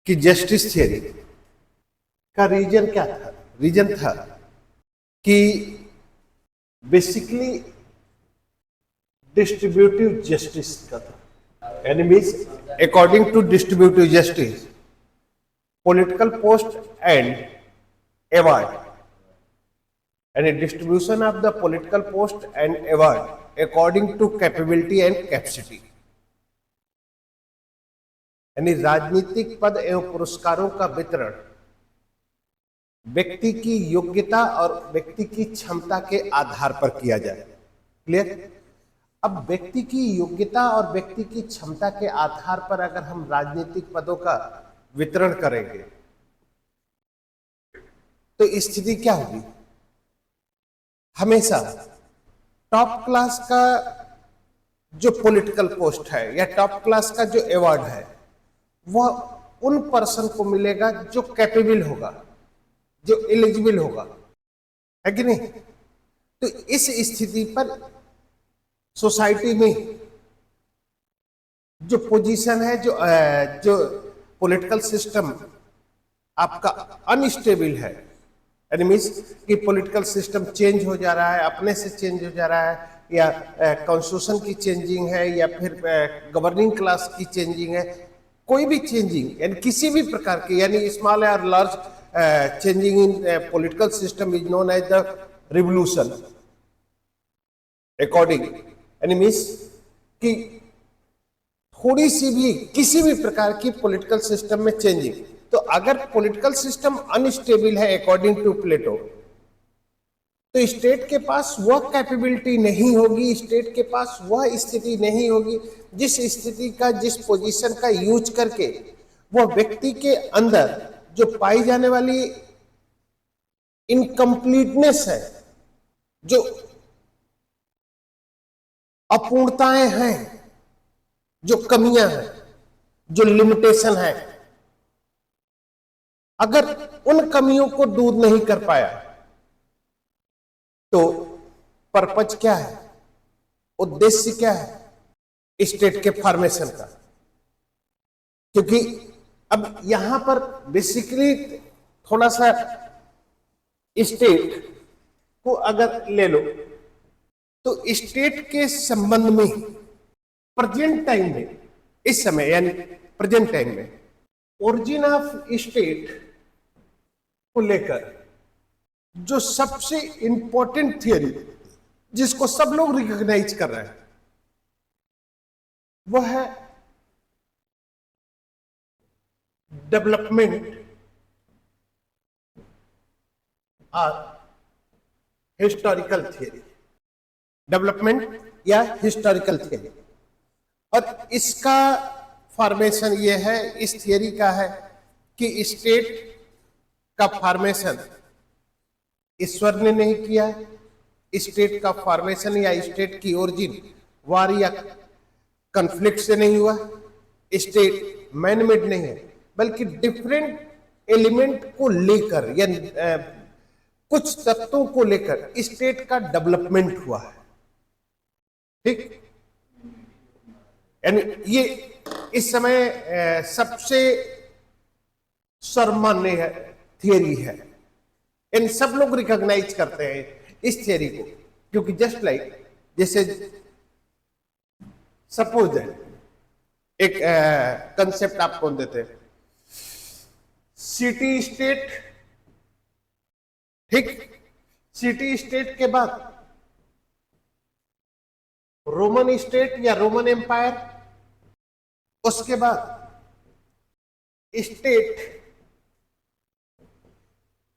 कि justice theory का reason क्या था? रीजन था कि बेसिकली डिस्ट्रीब्यूटिव जस्टिस का था। यानी means according to distributive justice political post and award, and a distribution of the political post and award according to capability and capacity, यानी राजनीतिक पद एवं पुरस्कारों का वितरण व्यक्ति की योग्यता और व्यक्ति की क्षमता के आधार पर किया जाए। क्लियर? अब व्यक्ति की योग्यता और व्यक्ति की क्षमता के आधार पर अगर हम राजनीतिक पदों का वितरण करेंगे तो स्थिति क्या होगी? हमेशा टॉप क्लास का जो पॉलिटिकल पोस्ट है या टॉप क्लास का जो अवार्ड है वह उन पर्सन को मिलेगा जो कैपेबल होगा, जो एलिजिबल होगा, है कि नहीं? तो इस स्थिति पर सोसाइटी में जो पोजीशन है, जो पॉलिटिकल सिस्टम आपका अनस्टेबल है, यानी मीन्स कि पॉलिटिकल सिस्टम चेंज हो जा रहा है, अपने से चेंज हो जा रहा है, या कॉन्स्टिट्यूशन की चेंजिंग है, या फिर गवर्निंग क्लास की चेंजिंग है, कोई भी चेंजिंग यानी किसी भी प्रकार की, यानी स्मॉल और large changing in political system is known as the revolution according, यानी मीन्स कि थोड़ी सी भी किसी भी प्रकार की पॉलिटिकल सिस्टम में चेंजिंग, तो अगर पॉलिटिकल सिस्टम अनस्टेबल है अकॉर्डिंग टू प्लेटो, तो स्टेट के पास वह कैपेबिलिटी नहीं होगी, स्टेट के पास वह स्थिति नहीं होगी जिस स्थिति का, जिस पोजीशन का यूज करके वह व्यक्ति के अंदर जो पाई जाने वाली इनकम्प्लीटनेस है, जो अपूर्णताएं हैं, जो कमियां हैं, जो लिमिटेशन है, अगर उन कमियों को दूर नहीं कर पाया तो पर्पज क्या है, उद्देश्य क्या है स्टेट के फॉर्मेशन का? क्योंकि अब यहां पर बेसिकली थोड़ा सा स्टेट को अगर ले लो तो स्टेट के संबंध में प्रेजेंट टाइम में, इस समय यानी प्रेजेंट टाइम में ओरिजिन ऑफ स्टेट को लेकर जो सबसे इंपॉर्टेंट थियरी जिसको सब लोग रिकॉग्नाइज कर रहे हैं वह है डेवलपमेंट और हिस्टोरिकल थियरी। डेवलपमेंट या हिस्टोरिकल थियरी, और इसका फॉर्मेशन ये है, इस थियरी का है कि स्टेट का फॉर्मेशन ईश्वर ने नहीं किया, स्टेट का फॉर्मेशन या स्टेट की ओरिजिन वार या कॉन्फ्लिक्ट से नहीं हुआ, स्टेट मैन मेड नहीं है, बल्कि डिफरेंट एलिमेंट को लेकर या कुछ तत्वों को लेकर स्टेट का डेवलपमेंट हुआ है। ठीक, यानी ये इस समय सबसे सर्वमान्य है थियरी है, इन सब लोग रिकॉग्नाइज करते हैं इस थियरी को, क्योंकि जस्ट लाइक जैसे सपोज है एक कंसेप्ट आप कौन देते हैं, सिटी स्टेट। ठीक, सिटी स्टेट के बाद रोमन स्टेट या रोमन एम्पायर, उसके बाद स्टेट,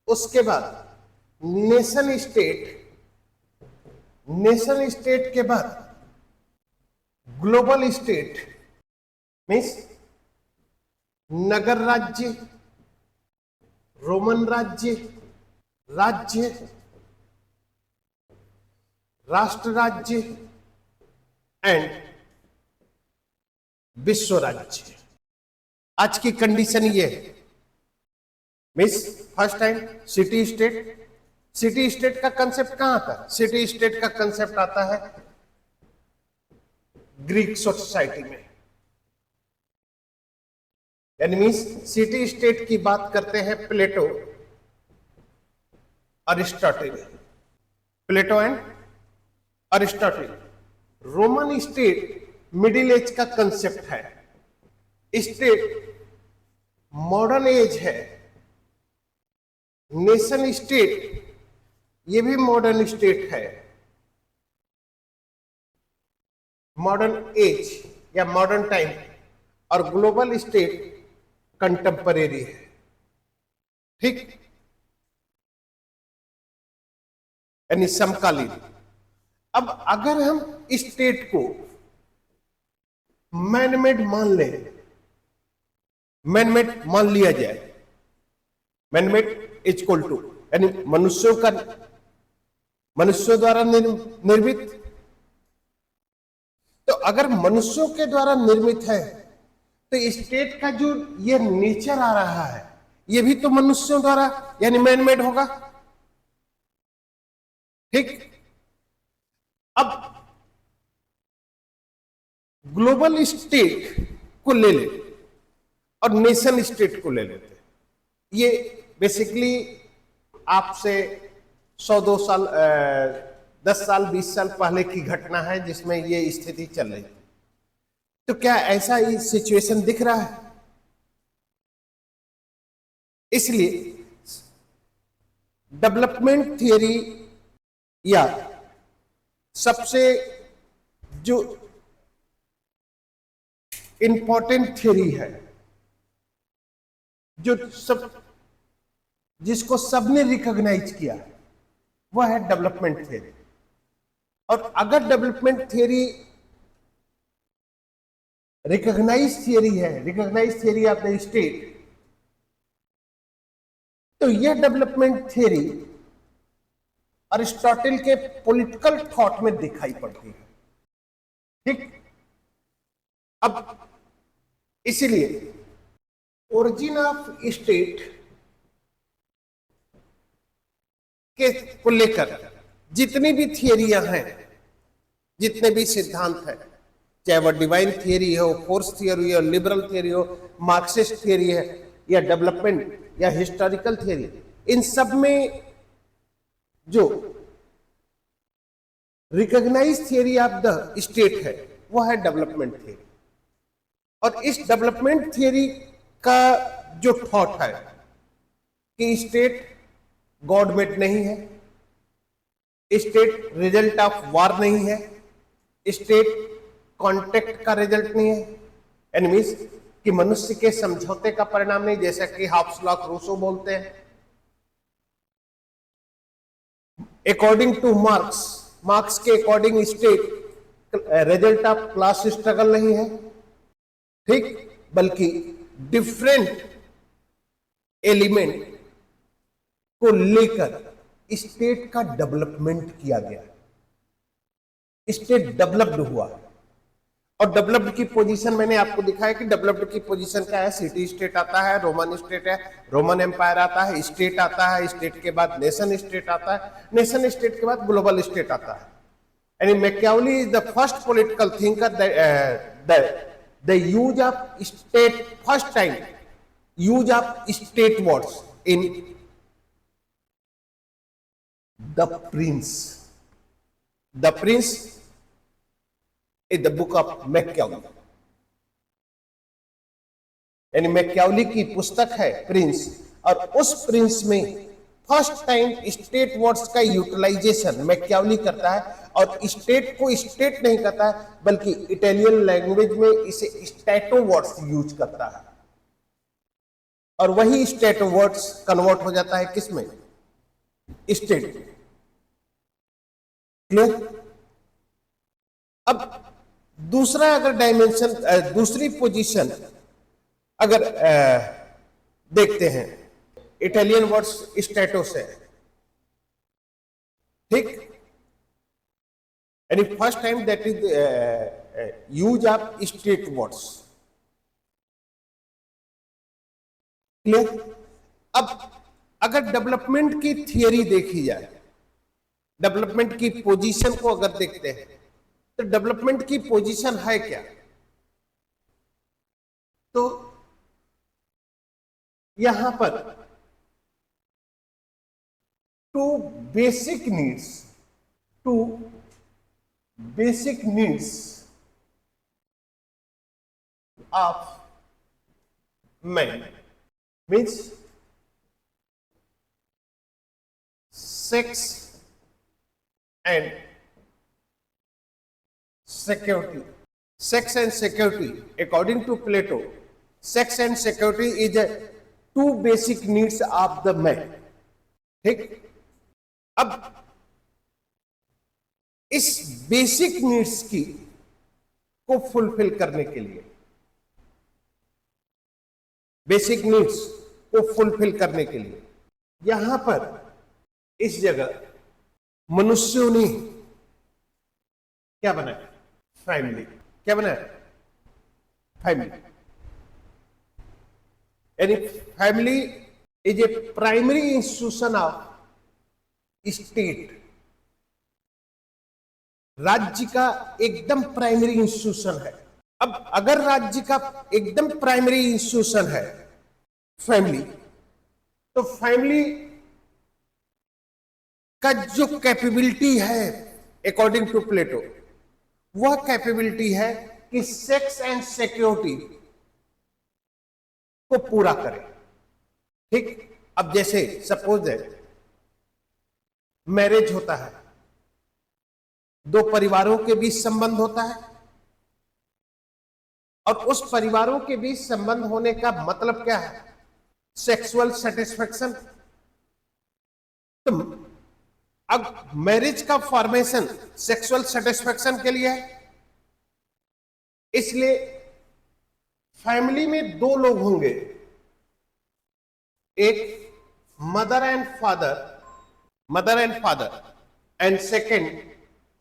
उसके बाद नेशन स्टेट, नेशन स्टेट के बाद ग्लोबल स्टेट मीन्स नगर राज्य, रोमन राज्य, राज्य, राष्ट्र राज्य एंड विश्व राज्य। आज की कंडीशन ये है, means first time city state. City state का कंसेप्ट कहां आता है? सिटी स्टेट का कंसेप्ट आता है ग्रीक सोसाइटी में, यानी मीन्स सिटी स्टेट की बात करते हैं Plato, Aristotle, Plato and Aristotle. Roman state middle age का कंसेप्ट है, स्टेट मॉडर्न एज है, नेशन स्टेट ये भी मॉडर्न स्टेट है, मॉडर्न एज या मॉडर्न टाइम, और ग्लोबल स्टेट कंटेम्परेरी है। ठीक, यानी समकालीन। अब अगर हम स्टेट को मैनमेड मान लें, मैनमेड मान लिया जाए, मैनमेड इज इक्वल टू यानी मनुष्यों द्वारा निर्मित। तो अगर मनुष्यों के द्वारा निर्मित है तो स्टेट का जो ये नेचर आ रहा है ये भी तो मनुष्यों द्वारा यानी मैनमेड होगा। ठीक, अब ग्लोबल स्टेट को ले ले और नेशन स्टेट को ले लेते, ये बेसिकली आपसे 100-2 साल 10 साल 20 साल पहले की घटना है जिसमें ये स्थिति चल रही थी। तो क्या ऐसा ही सिचुएशन दिख रहा है? इसलिए डेवलपमेंट थियरी या सबसे जो इंपॉर्टेंट थियरी है, जो जिसको सबने रिकॉग्नाइज किया, वह है डेवलपमेंट थियरी। और अगर डेवलपमेंट थियरी रिकॉग्नाइज थियरी है, recognise theory of the state, तो यह डेवलपमेंट थियरी अरिस्टोटल के पॉलिटिकल थॉट में दिखाई पड़ती है। ठीक, अब इसीलिए ओरिजिन ऑफ स्टेट के को लेकर जितनी भी थियरियां हैं, जितने भी सिद्धांत हैं, चाहे वह डिवाइन थियरी हो, फोर्स थियरी हो, लिबरल थियरी हो, मार्क्सिस्ट थियरी है, या डेवलपमेंट या हिस्टोरिकल थियरी, इन सब में जो recognise theory of the state है वो है डेवलपमेंट थियरी। और इस डेवलपमेंट थियरी का जो थॉट है कि स्टेट गॉड मेड नहीं है, स्टेट रिजल्ट ऑफ वॉर नहीं है, स्टेट कॉन्टेक्ट का रिजल्ट नहीं है, यानी मीन्स कि मनुष्य के समझौते का परिणाम नहीं, जैसा कि हॉब्स लॉक रूसो बोलते हैं। अकॉर्डिंग टू मार्क्स के according state result of class struggle नहीं है। ठीक, बल्कि डिफरेंट एलिमेंट को लेकर स्टेट का डेवलपमेंट किया गया, स्टेट डेवलप्ड हुआ। और डेवलप्ड की पोजीशन मैंने आपको दिखाया कि डेवलप्ड की पोजीशन क्या है। सिटी स्टेट आता है, रोमन स्टेट है, रोमन एम्पायर आता है, स्टेट आता है, स्टेट के बाद नेशन स्टेट आता है, नेशन स्टेट के बाद ग्लोबल स्टेट आता है। यानी Machiavelli is the first political thinker the use of state, first time use of state words in the Prince in the book of Machiavelli। यानी मैकियावेली की पुस्तक है प्रिंस, और उस प्रिंस में फर्स्ट टाइम स्टेट वर्ड्स का utilisation Machiavelli करता है। और स्टेट को स्टेट नहीं करता है, बल्कि इटालियन लैंग्वेज में इसे स्टैटो वर्ड्स यूज करता है, और वही स्टैटो वर्ड्स कन्वर्ट हो जाता है किसमें? स्टेट। क्लियर? अब दूसरा अगर डायमेंशन, दूसरी पोजीशन अगर देखते हैं, इटालियन वर्ड्स स्टैटो से, ठीक, यानी first time that is use of state words. Clear? अब अगर डेवलपमेंट की थियरी देखी जाए, डेवलपमेंट की पोजीशन को अगर देखते हैं, तो डेवलपमेंट की पोजीशन है क्या? तो यहां पर two basic needs of man means sex and security. Sex and security, according to Plato, sex and security is the two basic needs of the man. ठीक, अब इस बेसिक नीड्स की को फुलफिल करने के लिए, बेसिक नीड्स को fulfil करने के लिए यहां पर इस जगह मनुष्यों ने क्या बनाया? फैमिली। क्या बनाया? फैमिली। यानी family is a primary institution of state. राज्य का एकदम प्राइमरी इंस्टीट्यूशन है। अब अगर राज्य का एकदम प्राइमरी इंस्टीट्यूशन है फैमिली, तो फैमिली का जो कैपेबिलिटी है अकॉर्डिंग टू प्लेटो, वह कैपेबिलिटी है कि सेक्स एंड सिक्योरिटी को पूरा करे। ठीक, अब जैसे सपोज है मैरिज होता है, दो परिवारों के बीच संबंध होता है, और उस परिवारों के बीच संबंध होने का मतलब क्या है? Sexual satisfaction. तो अब मैरिज का फॉर्मेशन सेक्सुअल सेटिस्फेक्शन के लिए है, इसलिए फैमिली में दो लोग होंगे, एक mother and father and second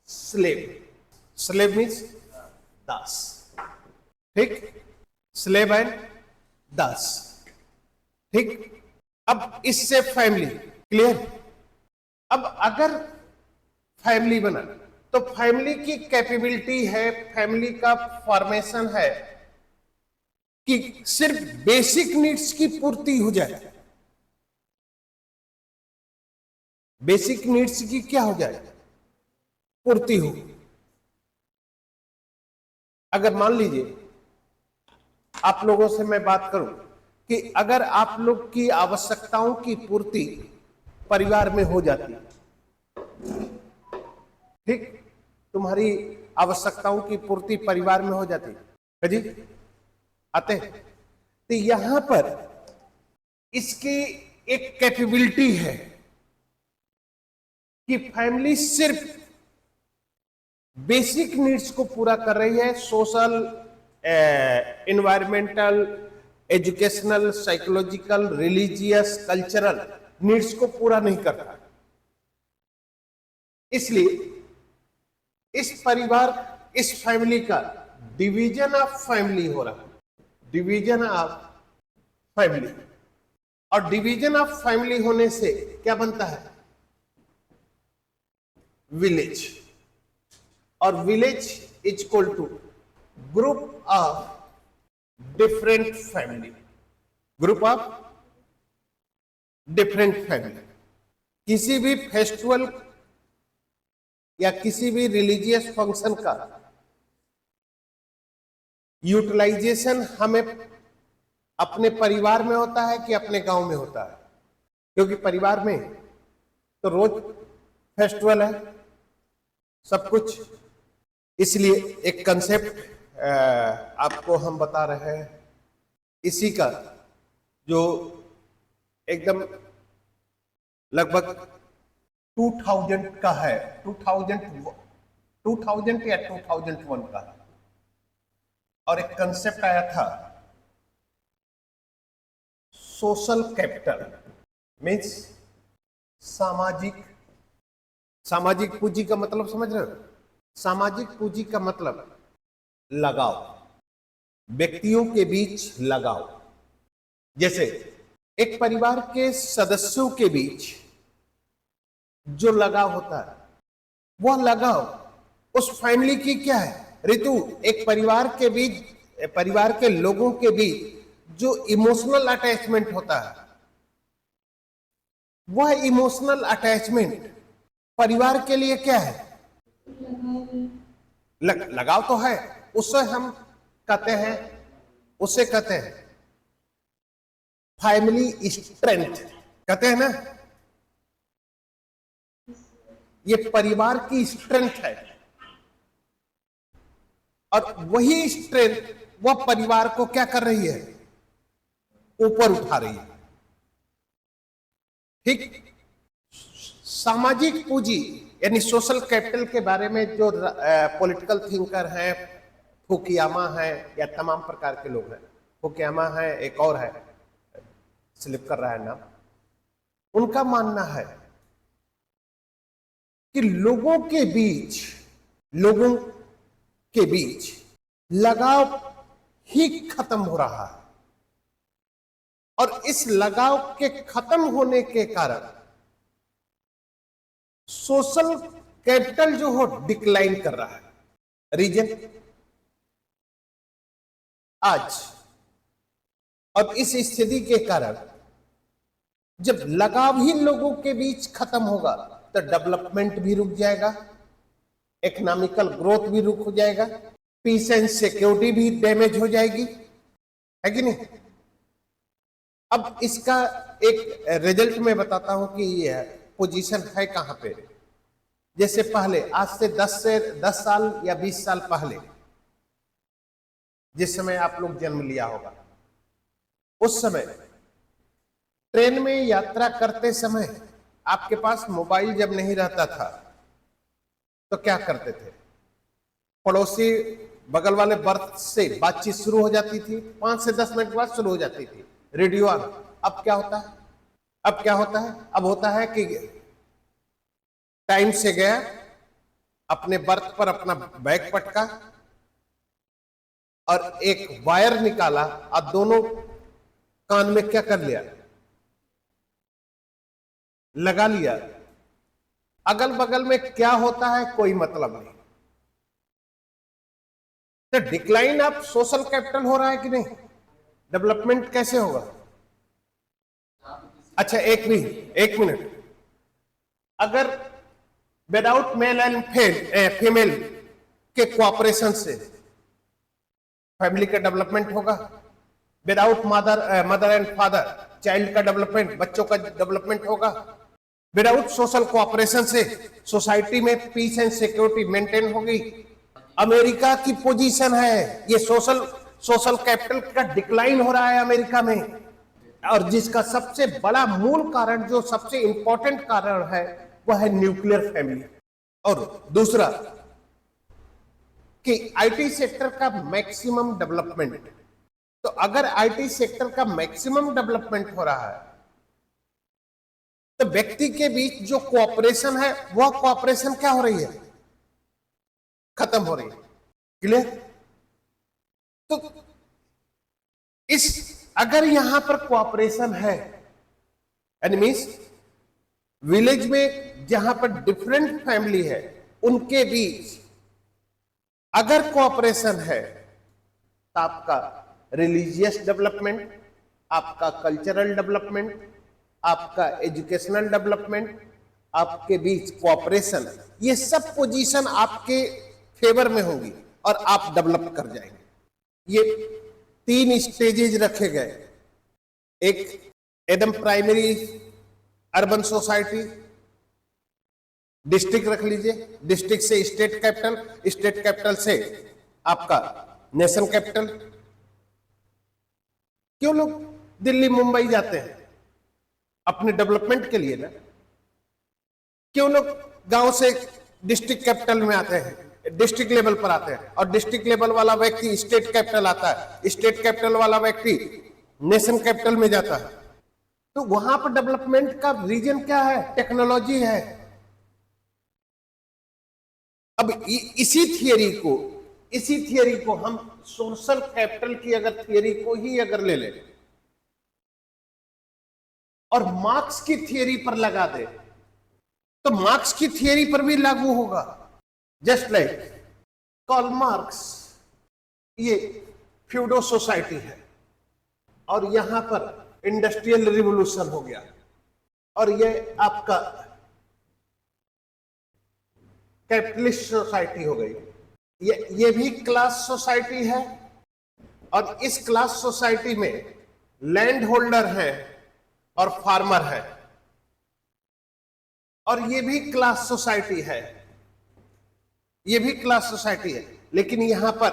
slave means दास। ठीक, स्लेव एंड दास। ठीक, अब इससे फैमिली क्लियर। अब अगर फैमिली बना तो फैमिली की कैपेबिलिटी है, फैमिली का फॉर्मेशन है कि सिर्फ बेसिक नीड्स की पूर्ति हो जाए। बेसिक नीड्स की क्या हो जाए? पूर्ति हो। अगर मान लीजिए आप लोगों से मैं बात करूं कि अगर आप लोग की आवश्यकताओं की पूर्ति परिवार में हो जाती, ठीक, तुम्हारी आवश्यकताओं की पूर्ति परिवार में हो जाती है जी, आते हैं, तो यहां पर इसकी एक कैपेबिलिटी है कि फैमिली सिर्फ बेसिक नीड्स को पूरा कर रही है, social, environmental, educational, psychological, religious, cultural needs को पूरा नहीं करता। इसलिए इस परिवार, इस फैमिली का डिवीजन ऑफ फैमिली हो रहा है, डिवीजन ऑफ फैमिली। और डिवीजन ऑफ फैमिली होने से क्या बनता है? विलेज। और village is equal to group of different family, group of different family. किसी भी फेस्टिवल या किसी भी रिलीजियस फंक्शन का यूटिलाइजेशन हमें अपने परिवार में होता है कि अपने गांव में होता है? क्योंकि परिवार में तो रोज फेस्टिवल है, सब कुछ। इसलिए एक कंसेप्ट आपको हम बता रहे हैं, इसी का जो एकदम लगभग 2000 का है, 2000 या 2001 का है। और एक कंसेप्ट आया था सोशल कैपिटल, मीन्स सामाजिक पूंजी का मतलब समझ रहे हो? सामाजिक पूंजी का मतलब लगाव, व्यक्तियों के बीच लगाव। जैसे एक परिवार के सदस्यों के बीच जो लगाव होता है, वह लगाव उस फैमिली की क्या है? ऋतु, एक परिवार के बीच, परिवार के लोगों के बीच जो इमोशनल अटैचमेंट होता है, वह इमोशनल अटैचमेंट परिवार के लिए क्या है? लगाव तो है, उससे हम कहते हैं, उससे कहते हैं फैमिली स्ट्रेंथ, कहते हैं ना, ये परिवार की स्ट्रेंथ है। और वही स्ट्रेंथ वह परिवार को क्या कर रही है? ऊपर उठा रही है। ठीक, सामाजिक पूंजी यानी सोशल कैपिटल के बारे में जो पॉलिटिकल थिंकर हैं, फुकुयामा है या तमाम प्रकार के लोग हैं, फुकुयामा है, एक और है, स्लिप कर रहा है नाम, उनका मानना है कि लोगों के बीच लगाव ही खत्म हो रहा है, और इस लगाव के खत्म होने के कारण सोशल कैपिटल जो हो डिक्लाइन कर रहा है। रीजन आज, और इस स्थिति के कारण जब लगाव ही लोगों के बीच खत्म होगा तो डेवलपमेंट भी रुक जाएगा, इकोनॉमिकल ग्रोथ भी रुक हो जाएगा, पीस एंड सिक्योरिटी भी डैमेज हो जाएगी, है कि नहीं? अब इसका एक रिजल्ट में बताता हूं कि यह पोजीशन है कहां पे। जैसे पहले, आज से 10 साल या 20 साल पहले, जिस समय आप लोग जन्म लिया होगा, उस समय ट्रेन में यात्रा करते समय आपके पास मोबाइल जब नहीं रहता था तो क्या करते थे? पड़ोसी बगल वाले बर्थ से बातचीत शुरू हो जाती थी, 5 से 10 मिनट बाद शुरू हो जाती थी, रेडियो ऑन। अब क्या होता है? अब होता है कि टाइम से गया, अपने बर्थ पर अपना बैग पटका और एक वायर निकाला और दोनों कान में क्या कर लिया? लगा लिया। अगल बगल में क्या होता है कोई मतलब नहीं। तो डिक्लाइन ऑफ सोशल कैपिटल हो रहा है कि नहीं? डेवलपमेंट कैसे होगा? अच्छा, एक मिनट, अगर विदाउट मेल एंड फीमेल के कोऑपरेशन से फैमिली का डेवलपमेंट होगा, without mother and father child का डेवलपमेंट, बच्चों का डेवलपमेंट होगा, विदाउट सोशल कोऑपरेशन से सोसाइटी में पीस एंड सिक्योरिटी मेंटेन होगी। अमेरिका की पोजीशन है, ये सोशल कैपिटल का डिक्लाइन हो रहा है अमेरिका में, और जिसका सबसे बड़ा मूल कारण, जो सबसे इंपॉर्टेंट कारण है, वह है न्यूक्लियर फैमिली। और दूसरा कि आईटी सेक्टर का मैक्सिमम डेवलपमेंट। तो अगर आईटी सेक्टर का मैक्सिमम डेवलपमेंट हो रहा है तो व्यक्ति के बीच जो कोऑपरेशन है, वह कोऑपरेशन क्या हो रही है? खत्म हो रही है। क्लियर? तो अगर यहां पर कोऑपरेशन है, यानी मींस विलेज में जहां पर डिफरेंट फैमिली है, उनके बीच अगर कोऑपरेशन है तो आपका रिलीजियस डेवलपमेंट, आपका कल्चरल डेवलपमेंट, आपका एजुकेशनल डेवलपमेंट, आपके बीच कोऑपरेशन, ये सब पोजीशन आपके फेवर में होंगी और आप डेवलप कर जाएंगे। ये 3 स्टेजेज रखे गए। एक एकदम प्राइमरी अर्बन सोसाइटी, डिस्ट्रिक्ट रख लीजिए, डिस्ट्रिक्ट से स्टेट कैपिटल, स्टेट कैपिटल से आपका नेशन कैपिटल। क्यों लोग दिल्ली मुंबई जाते हैं? अपने डेवलपमेंट के लिए ना। क्यों लोग गांव से डिस्ट्रिक्ट कैपिटल में आते हैं, डिस्ट्रिक्ट लेवल पर आते हैं, और डिस्ट्रिक्ट लेवल वाला व्यक्ति स्टेट कैपिटल आता है, स्टेट कैपिटल वाला व्यक्ति नेशन कैपिटल में जाता है। तो वहां पर डेवलपमेंट का रीजन क्या है? टेक्नोलॉजी है। अब इसी थियरी को हम सोशल कैपिटल की अगर थियरी को ही अगर ले लें और मार्क्स की थियरी पर लगा दे तो मार्क्स की थियरी पर भी लागू होगा। जस्ट लाइक कार्ल मार्क्स, ये फ्यूडो सोसाइटी है और यहां पर इंडस्ट्रियल रिवोल्यूशन हो गया, और ये आपका कैपिटलिस्ट सोसाइटी हो गई। ये भी क्लास सोसाइटी है, और इस क्लास सोसाइटी में लैंड होल्डर है और फार्मर है, और ये भी क्लास सोसाइटी है, ये भी क्लास सोसाइटी है, लेकिन यहां पर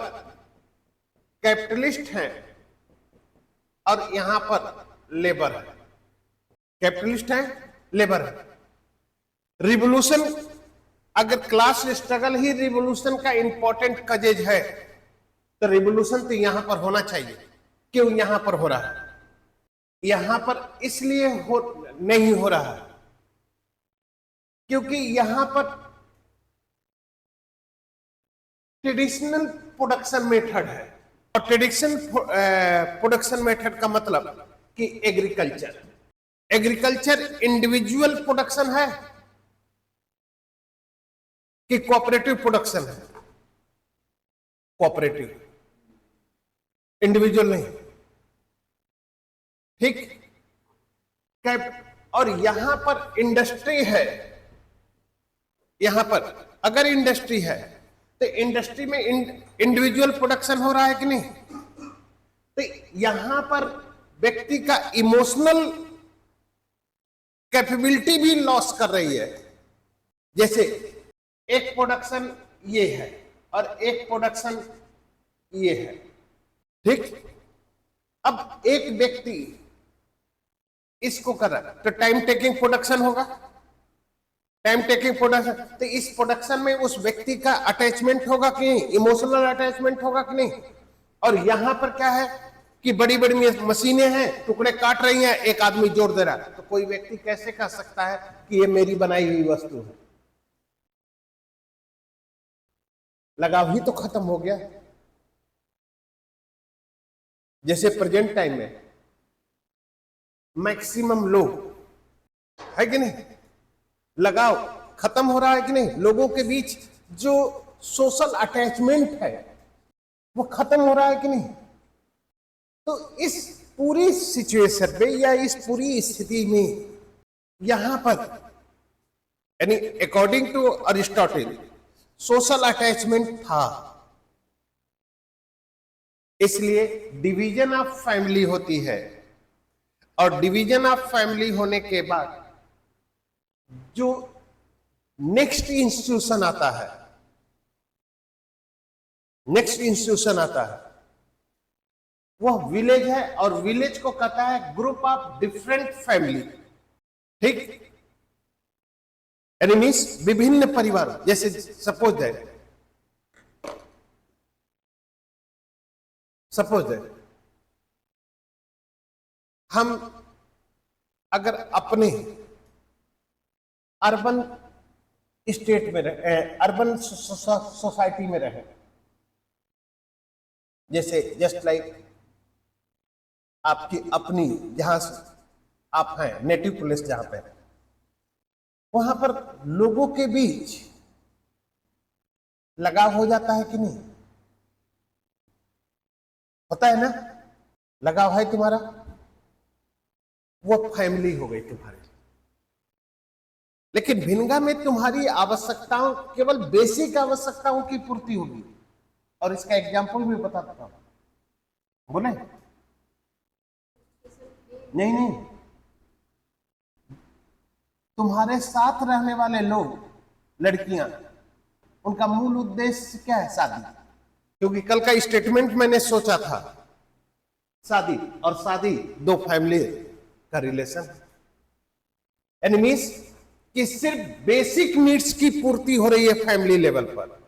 कैपिटलिस्ट है और यहां पर लेबर है। कैपिटलिस्ट है, लेबर है। रिवोल्यूशन, अगर क्लास स्ट्रगल ही रिवोल्यूशन का इंपॉर्टेंट कजेज है, तो रिवोल्यूशन तो यहां पर होना चाहिए। क्यों यहां पर हो रहा है? यहां पर इसलिए नहीं हो रहा है क्योंकि यहां पर ट्रेडिशनल प्रोडक्शन मेथड है, और ट्रेडिशनल प्रोडक्शन मेथड का मतलब कि एग्रीकल्चर इंडिविजुअल प्रोडक्शन है कि कोऑपरेटिव प्रोडक्शन है? कोऑपरेटिव, इंडिविजुअल नहीं। ठीक। और यहां पर इंडस्ट्री है, यहां पर अगर इंडस्ट्री है तो इंडस्ट्री में इंडिविजुअल प्रोडक्शन हो रहा है कि नहीं? तो यहां पर व्यक्ति का इमोशनल कैपेबिलिटी भी लॉस कर रही है। जैसे एक प्रोडक्शन ये है और एक प्रोडक्शन ये है, ठीक। अब एक व्यक्ति इसको कर रहा है तो टाइम टेकिंग प्रोडक्शन होगा, टाइम टेकिंग प्रोडक्शन। तो इस प्रोडक्शन में उस व्यक्ति का अटैचमेंट होगा कि नहीं? इमोशनल अटैचमेंट होगा कि नहीं? और यहां पर क्या है कि बड़ी बड़ी मशीनें हैं, टुकड़े काट रही हैं, एक आदमी जोड़ दे रहा है। तो कोई व्यक्ति कैसे कह सकता है कि ये मेरी बनाई हुई वस्तु है? लगाव ही तो खत्म हो गया। जैसे प्रेजेंट टाइम में मैक्सिमम लोग है कि नहीं, लगाव खत्म हो रहा है कि नहीं? लोगों के बीच जो सोशल अटैचमेंट है वो खत्म हो रहा है कि नहीं? तो इस पूरी सिचुएशन में या इस पूरी स्थिति में यहां पर यानी according to Aristotle social attachment था, इसलिए डिवीजन ऑफ फैमिली होती है, और डिवीजन ऑफ फैमिली होने के बाद जो नेक्स्ट इंस्टीट्यूशन आता है, नेक्स्ट इंस्टीट्यूशन आता है वह विलेज है, और विलेज को कहता है ग्रुप ऑफ डिफरेंट फैमिली। ठीक। यानी मीन्स विभिन्न परिवार। जैसे सपोज दैट हम अगर अपने अर्बन स्टेट में रहे, अर्बन सोसाइटी में रहे, जैसे जस्ट लाइक आपकी अपनी जहां आप हैं नेटिव प्लेस जहां पे, वहां पर लोगों के बीच लगाव हो जाता है कि नहीं? होता है ना? लगाव है तुम्हारा, वो फैमिली हो गई तुम्हारी। लेकिन भिनगा में तुम्हारी आवश्यकताओं, केवल बेसिक आवश्यकताओं की पूर्ति होगी। और इसका एग्जाम्पल भी बता देता हूं। बोले नहीं, तुम्हारे साथ रहने वाले लोग, लड़कियां, उनका मूल उद्देश्य क्या है? शादी। क्योंकि कल का स्टेटमेंट मैंने सोचा था शादी, और शादी दो फैमिली का रिलेशन, यानी मीन्स कि सिर्फ बेसिक नीड्स की पूर्ति हो रही है फैमिली लेवल पर।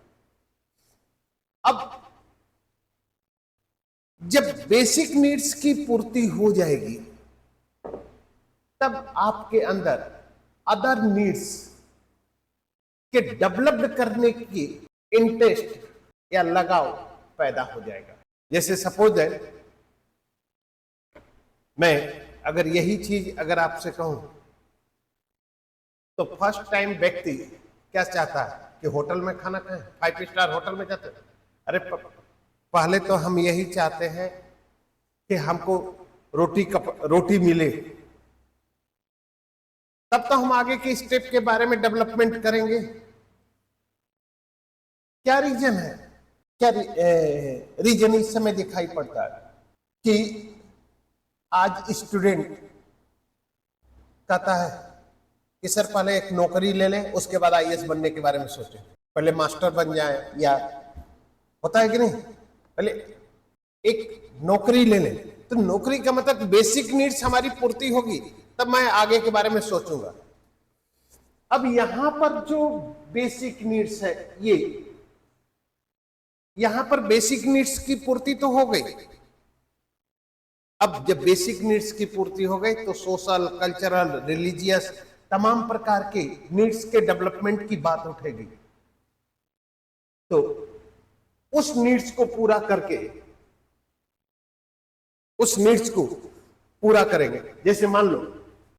अब जब बेसिक नीड्स की पूर्ति हो जाएगी तब आपके अंदर अदर नीड्स के डेवलप करने की इंटरेस्ट या लगाव पैदा हो जाएगा। जैसे सपोज है, मैं अगर यही चीज अगर आपसे कहूं तो फर्स्ट टाइम व्यक्ति क्या चाहता है कि होटल में खाना खाएं, 5 स्टार होटल में जाते हैं। अरे पहले तो हम यही चाहते हैं कि हमको रोटी मिले, तब तो हम आगे के स्टेप के बारे में डेवलपमेंट करेंगे। क्या रीजन है, क्या रीजन इस समय दिखाई पड़ता है कि आज स्टूडेंट कहता है कि सर पहले एक नौकरी ले लें, उसके बाद आईएएस बनने के बारे में सोचें, पहले मास्टर बन जाए, या होता है कि नहीं, पहले एक नौकरी ले लें। तो नौकरी का मतलब बेसिक नीड्स हमारी पूर्ति होगी, तब मैं आगे के बारे में सोचूंगा। अब यहां पर जो बेसिक नीड्स है, ये यहां पर बेसिक नीड्स की पूर्ति तो हो गई। अब जब बेसिक नीड्स की पूर्ति हो गई तो सोशल, कल्चरल, रिलीजियस तमाम प्रकार के नीड्स के डेवलपमेंट की बात उठेगी। तो उस नीड्स को पूरा करके, उस नीड्स को पूरा करेंगे। जैसे मान लो